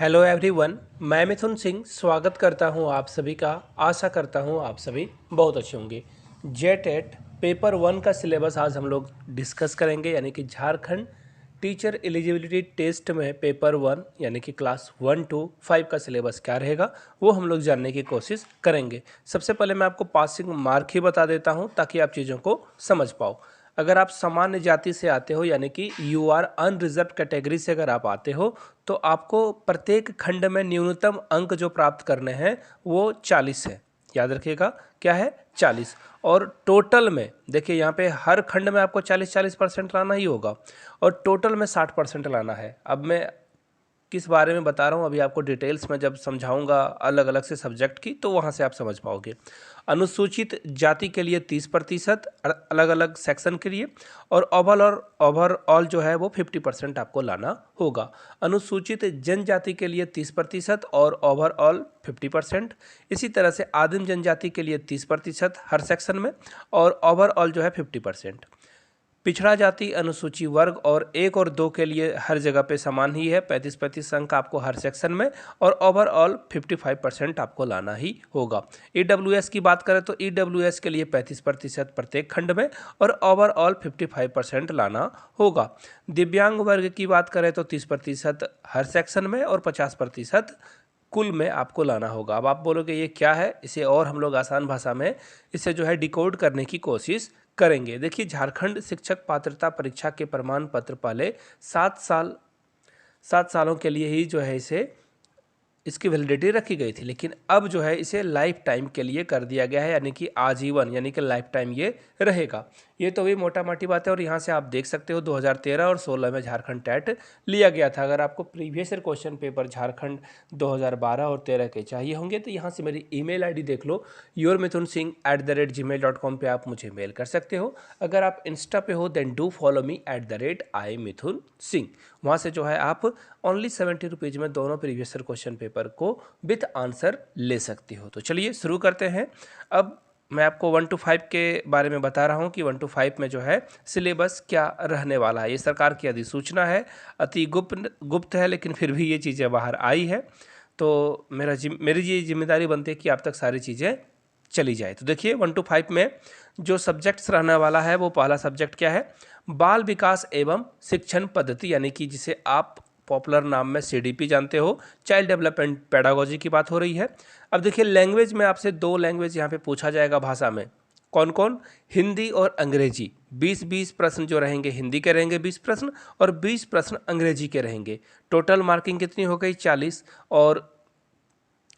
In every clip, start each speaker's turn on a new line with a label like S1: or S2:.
S1: Hello everyone, मैं मिथुन सिंह स्वागत करता हूं आप सभी का। आशा करता हूं आप सभी बहुत अच्छे होंगे। जेटेट पेपर 1 का सिलेबस आज हम लोग डिस्कस करेंगे, यानी कि झारखंड टीचर एलिजिबिलिटी टेस्ट में पेपर 1 यानी कि क्लास 1 to 5 का सिलेबस क्या रहेगा वो हम लोग जानने की कोशिश करेंगे। सबसे पहले मैं आपको पासिंग मार्क ही बता देता हूं ताकि आप चीज़ों को समझ पाओ। अगर आप सामान्य जाति से आते हो यानी कि यू आर अनरिजर्व कैटेगरी से अगर आप आते हो तो आपको प्रत्येक खंड में न्यूनतम अंक जो प्राप्त करने हैं वो 40 है। याद रखिएगा क्या है 40। और टोटल में देखिए यहाँ पे हर खंड में आपको 40% लाना ही होगा और टोटल में 60% लाना है। अब मैं किस बारे में बता रहा हूँ अभी आपको डिटेल्स में जब समझाऊंगा अलग अलग से सब्जेक्ट की तो वहाँ से आप समझ पाओगे। अनुसूचित जाति के लिए 30% अलग अलग सेक्शन के लिए, और ओवरऑल जो है वो 50% आपको लाना होगा। अनुसूचित जनजाति के लिए 30% और ओवरऑल 50%। इसी तरह से आदिम जनजाति के लिए 30% हर सेक्शन में और ओवरऑल जो है 50%। पिछड़ा जाति अनुसूची वर्ग और 1 और 2 के लिए हर जगह पे समान ही है, 35 अंक आपको हर सेक्शन में और ओवरऑल 55% आपको लाना ही होगा। ईडब्ल्यूएस की बात करें तो ईडब्ल्यूएस के लिए 35% प्रत्येक खंड में और ओवरऑल 55% लाना होगा। दिव्यांग वर्ग की बात करें तो 30% हर सेक्शन में और 50% कुल में आपको लाना होगा। अब आप बोलोगे ये क्या है, इसे और हम लोग आसान भाषा में इसे जो है डिकोड करने की कोशिश करेंगे। देखिए, झारखंड शिक्षक पात्रता परीक्षा के प्रमाण पत्र पहले 7 सालों के लिए ही जो है इसकी वैलिडिटी रखी गई थी, लेकिन अब जो है इसे लाइफ टाइम के लिए कर दिया गया है, यानी कि आजीवन, यानी कि लाइफ टाइम ये रहेगा। ये तो भी मोटा मोटी बात है। और यहाँ से आप देख सकते हो 2013 और 16 में झारखंड टेट लिया गया था। अगर आपको previous year question paper Jharkhand 2012 और 13 के चाहिए होंगे तो यहाँ से मेरी ईमेल आईडी देख लो, yourmithunSingh@gmail.com पे आप मुझे मेल कर सकते हो। अगर आप इंस्टा पे हो then do follow me @IMithunSingh। वहाँ से जो है आप ओनली 70 रुपीज़ में दोनों प्रीवियस ईयर क्वेश्चन पेपर को विथ आंसर ले सकते हो। तो चलिए शुरू करते हैं। अब मैं आपको 1 to 5 के बारे में बता रहा हूँ कि 1 to 5 में जो है सिलेबस क्या रहने वाला है। ये सरकार की अधिसूचना है, अति गुप्त है, लेकिन फिर भी ये चीज़ें बाहर आई है तो मेरी ये जिम्मेदारी बनती है कि आप तक सारी चीज़ें चली जाए। तो देखिए 1 to 5 में जो सब्जेक्ट्स रहने वाला है वो पहला सब्जेक्ट क्या है, बाल विकास एवं शिक्षण पद्धति, यानी कि जिसे आप पॉपुलर नाम में सीडीपी जानते हो, चाइल्ड डेवलपमेंट पेडागोजी की बात हो रही है। अब देखिए लैंग्वेज में आपसे 2 लैंग्वेज यहाँ पे पूछा जाएगा भाषा में, कौन कौन, हिंदी और अंग्रेजी। 20-20 प्रश्न जो रहेंगे हिंदी के रहेंगे 20 प्रश्न और 20 प्रश्न अंग्रेजी के रहेंगे। टोटल मार्किंग कितनी हो गई 40। और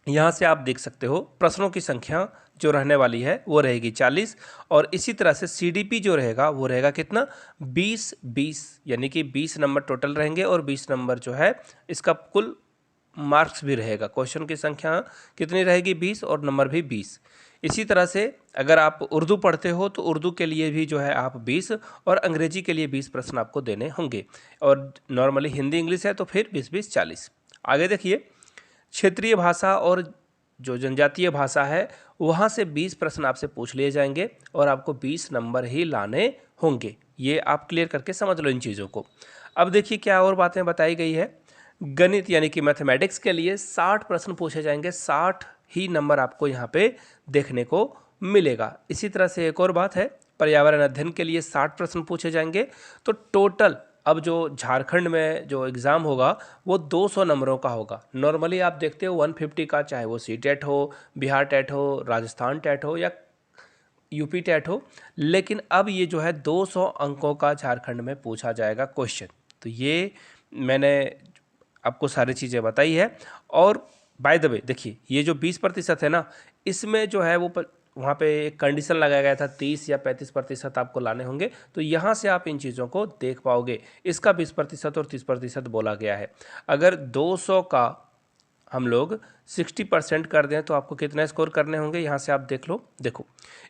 S1: यहाँ से आप देख सकते हो प्रश्नों की संख्या जो रहने वाली है वो रहेगी 40। और इसी तरह से सीडीपी जो रहेगा वो रहेगा कितना, 20-20, यानी कि 20 नंबर टोटल रहेंगे और 20 नंबर जो है इसका कुल मार्क्स भी रहेगा। क्वेश्चन की संख्या कितनी रहेगी 20 और नंबर भी 20। इसी तरह से अगर आप उर्दू पढ़ते हो तो उर्दू के लिए भी जो है आप 20 और अंग्रेजी के लिए 20 प्रश्न आपको देने होंगे। और नॉर्मली हिंदी इंग्लिश है तो फिर 20-20-40। आगे देखिए, क्षेत्रीय भाषा और जो जनजातीय भाषा है वहाँ से 20 प्रश्न आपसे पूछ लिए जाएंगे और आपको 20 नंबर ही लाने होंगे। ये आप क्लियर करके समझ लो इन चीज़ों को। अब देखिए क्या और बातें बताई गई है। गणित यानी कि मैथमेटिक्स के लिए 60 प्रश्न पूछे जाएंगे, 60 ही नंबर आपको यहाँ पे देखने को मिलेगा। इसी तरह से एक और बात है, पर्यावरण अध्ययन के लिए 60 प्रश्न पूछे जाएंगे। तो टोटल अब जो झारखंड में जो एग्ज़ाम होगा वो 200 नंबरों का होगा। नॉर्मली आप देखते हो 150 का, चाहे वो सी टेट हो, बिहार टेट हो, राजस्थान टेट हो या यूपी टेट हो, लेकिन अब ये जो है 200 अंकों का झारखंड में पूछा जाएगा क्वेश्चन। तो ये मैंने आपको सारी चीज़ें बताई है। और बाय द वे देखिए ये जो 20% है ना, इसमें जो है वो वहाँ पे एक कंडीशन लगाया गया था 30 या 35% आपको लाने होंगे। तो यहाँ से आप इन चीज़ों को देख पाओगे। इसका 20% और 30% बोला गया है। अगर 200 का हम लोग 60% कर दें तो आपको कितने स्कोर करने होंगे, यहाँ से आप देख लो। देखो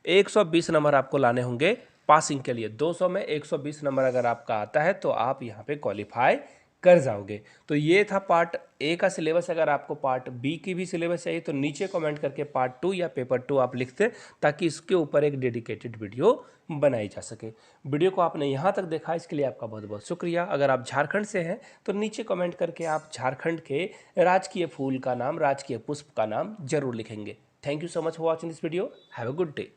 S1: 120 नंबर आपको लाने होंगे पासिंग के लिए। 200 में 120 नंबर अगर आपका आता है तो आप यहाँ पे क्वालिफाई कर जाओगे। तो ये था पार्ट ए का सिलेबस। अगर आपको पार्ट बी की भी सिलेबस चाहिए तो नीचे कमेंट करके पार्ट 2 या पेपर 2 आप लिखते, ताकि इसके ऊपर एक डेडिकेटेड वीडियो बनाई जा सके। वीडियो को आपने यहाँ तक देखा, इसके लिए आपका बहुत बहुत शुक्रिया। अगर आप झारखंड से हैं तो नीचे कमेंट करके आप झारखंड के राजकीय फूल का नाम, राजकीय पुष्प का नाम जरूर लिखेंगे। Thank you so much for watching this video. Have a good day.